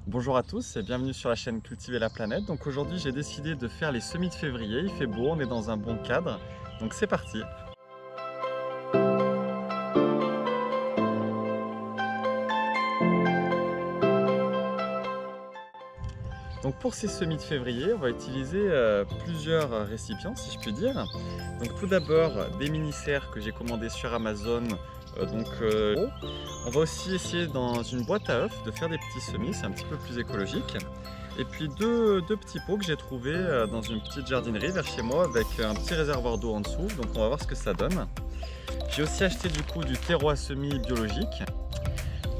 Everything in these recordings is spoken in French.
Bonjour à tous et bienvenue sur la chaîne Cultiver la planète. Donc aujourd'hui j'ai décidé de faire les semis de février, il fait beau, on est dans un bon cadre, donc c'est parti. Donc pour ces semis de février, on va utiliser plusieurs récipients si je puis dire. Donc tout d'abord des mini-serres que j'ai commandées sur Amazon. On va aussi essayer dans une boîte à œufs de faire des petits semis, c'est un petit peu plus écologique. Et puis deux petits pots que j'ai trouvés dans une petite jardinerie vers chez moi avec un petit réservoir d'eau en dessous. Donc on va voir ce que ça donne. J'ai aussi acheté du coup du terreau à semis biologique.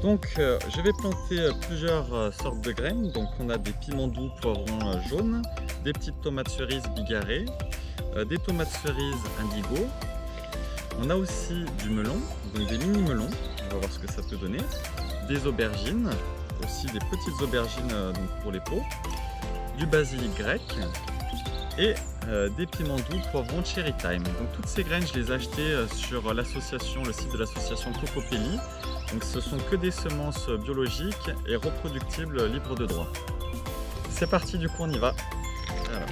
Donc je vais planter plusieurs sortes de graines. Donc on a des piments doux, poivrons jaunes, des petites tomates cerises bigarrées, des tomates cerises indigo. On a aussi du melon, donc des mini melons, on va voir ce que ça peut donner, des aubergines, aussi des petites aubergines donc pour les pots, du basilic grec et des piments doux poivrons cherry time. Donc toutes ces graines je les ai achetées sur l'association, le site de l'association Cocopelli. Donc ce sont que des semences biologiques et reproductibles libres de droit. C'est parti, du coup on y va. Alors.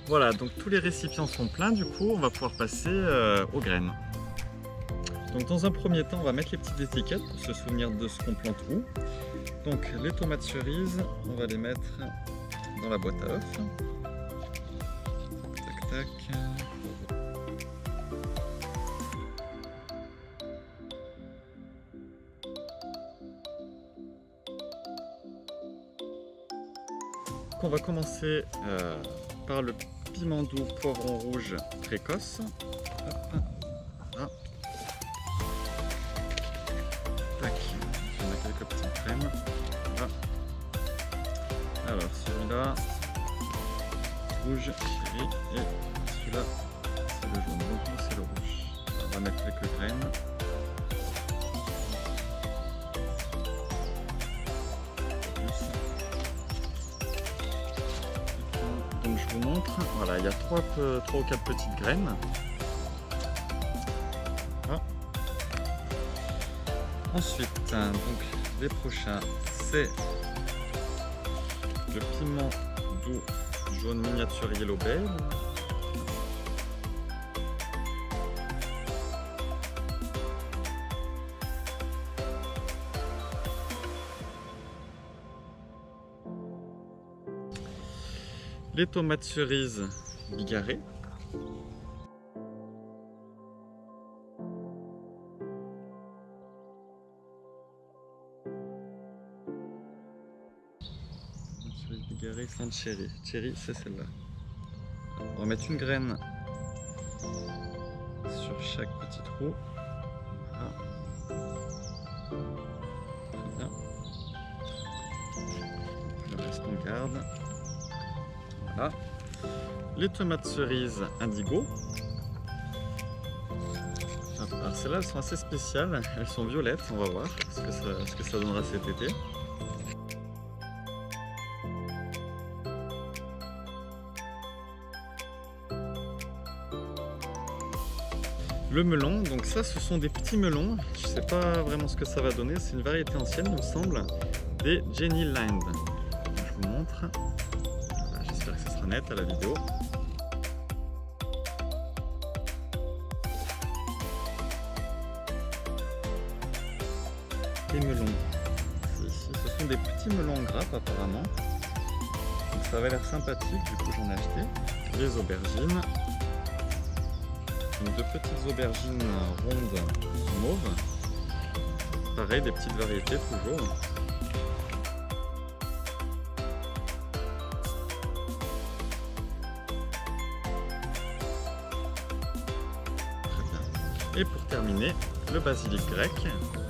Voilà, donc tous les récipients sont pleins, du coup on va pouvoir passer aux graines. Donc dans un premier temps on va mettre les petites étiquettes pour se souvenir de ce qu'on plante où. Donc les tomates cerises, on va les mettre dans la boîte à œufs. Tac tac. On va commencer par le piment doux poivron rouge précoce. Hop. Ah. Tac. On a quelques petites graines. Voilà. Alors celui-là, rouge chéri, et celui-là c'est le jaune, donc nous c'est le rouge. On va mettre quelques graines. Donc je vous montre, voilà, il y a 3 ou 4 petites graines. Ah. Ensuite, donc les prochains, c'est le piment doux jaune miniature Yellow Bay. Les tomates cerises bigarrées. Cerise bigarrée sans cherry. Cherry, c'est celle-là. On va mettre une graine sur chaque petit trou. Voilà. Très bien. Le reste on garde. Voilà. Les tomates cerises indigo. Alors celles-là elles sont assez spéciales, elles sont violettes, on va voir ce que ça donnera cet été. Le melon, donc ça ce sont des petits melons, je ne sais pas vraiment ce que ça va donner, c'est une variété ancienne il me semble, des Jenny Land. Je vous montre. J'espère que ça sera net à la vidéo. Les melons. Ici, ce sont des petits melons en grappe apparemment. Donc ça avait l'air sympathique, du coup j'en ai acheté. Les aubergines. Donc de petites aubergines rondes mauves. Pareil, des petites variétés toujours. Et pour terminer, le basilic grec.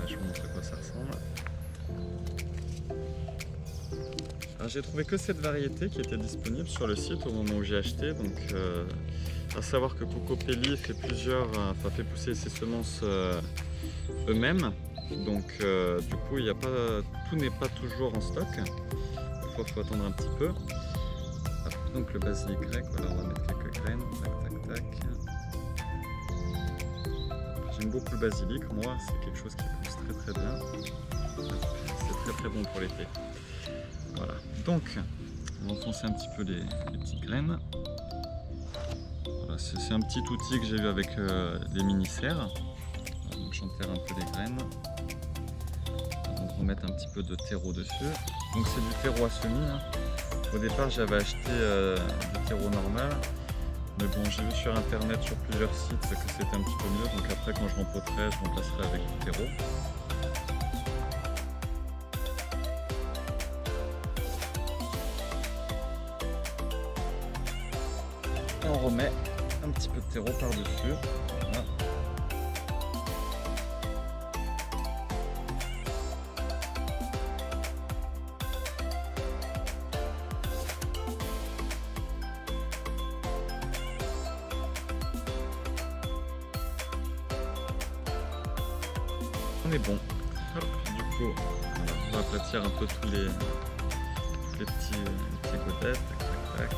Je vous montre à quoi ça ressemble. Alors j'ai trouvé que cette variété qui était disponible sur le site au moment où j'ai acheté. Donc à savoir que Cocopelli fait pousser ses semences eux-mêmes. Donc du coup tout n'est pas toujours en stock. Parfois il faut attendre un petit peu. Hop, donc le basilic grec, voilà, on va mettre quelques graines. Tac, tac, tac. J'aime beaucoup le basilic, moi c'est quelque chose qui pousse très très bien. C'est très très bon pour l'été. Voilà, donc on va enfoncer un petit peu les petites graines. Voilà, c'est un petit outil que j'ai eu avec les mini-serres. Donc j'enterre un peu les graines. On va remettre un petit peu de terreau dessus. Donc c'est du terreau à semis. Hein. Au départ j'avais acheté du terreau normal. Mais bon, j'ai vu sur internet, sur plusieurs sites, que c'était un petit peu mieux. Donc après, quand je rempoterai, je remplacerai avec du terreau. Et on remet un petit peu de terreau par-dessus. Voilà. On est bon. Hop, du coup, voilà, on va aplatir un peu tous les petits godets. Tac, tac, tac.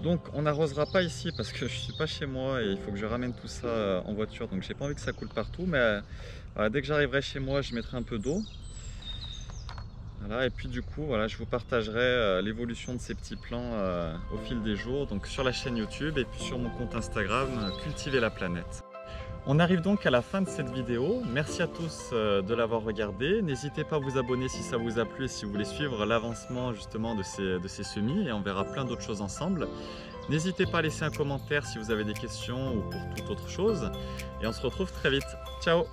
Donc on n'arrosera pas ici parce que je suis pas chez moi et il faut que je ramène tout ça en voiture, donc j'ai pas envie que ça coule partout, mais voilà, dès que j'arriverai chez moi je mettrai un peu d'eau. Voilà, et puis du coup voilà, je vous partagerai l'évolution de ces petits plants au fil des jours, donc sur la chaîne YouTube et puis sur mon compte Instagram Cultiver la planète. On arrive donc à la fin de cette vidéo. Merci à tous de l'avoir regardé. N'hésitez pas à vous abonner si ça vous a plu et si vous voulez suivre l'avancement justement de ces semis, et on verra plein d'autres choses ensemble. N'hésitez pas à laisser un commentaire si vous avez des questions ou pour toute autre chose. Et on se retrouve très vite. Ciao!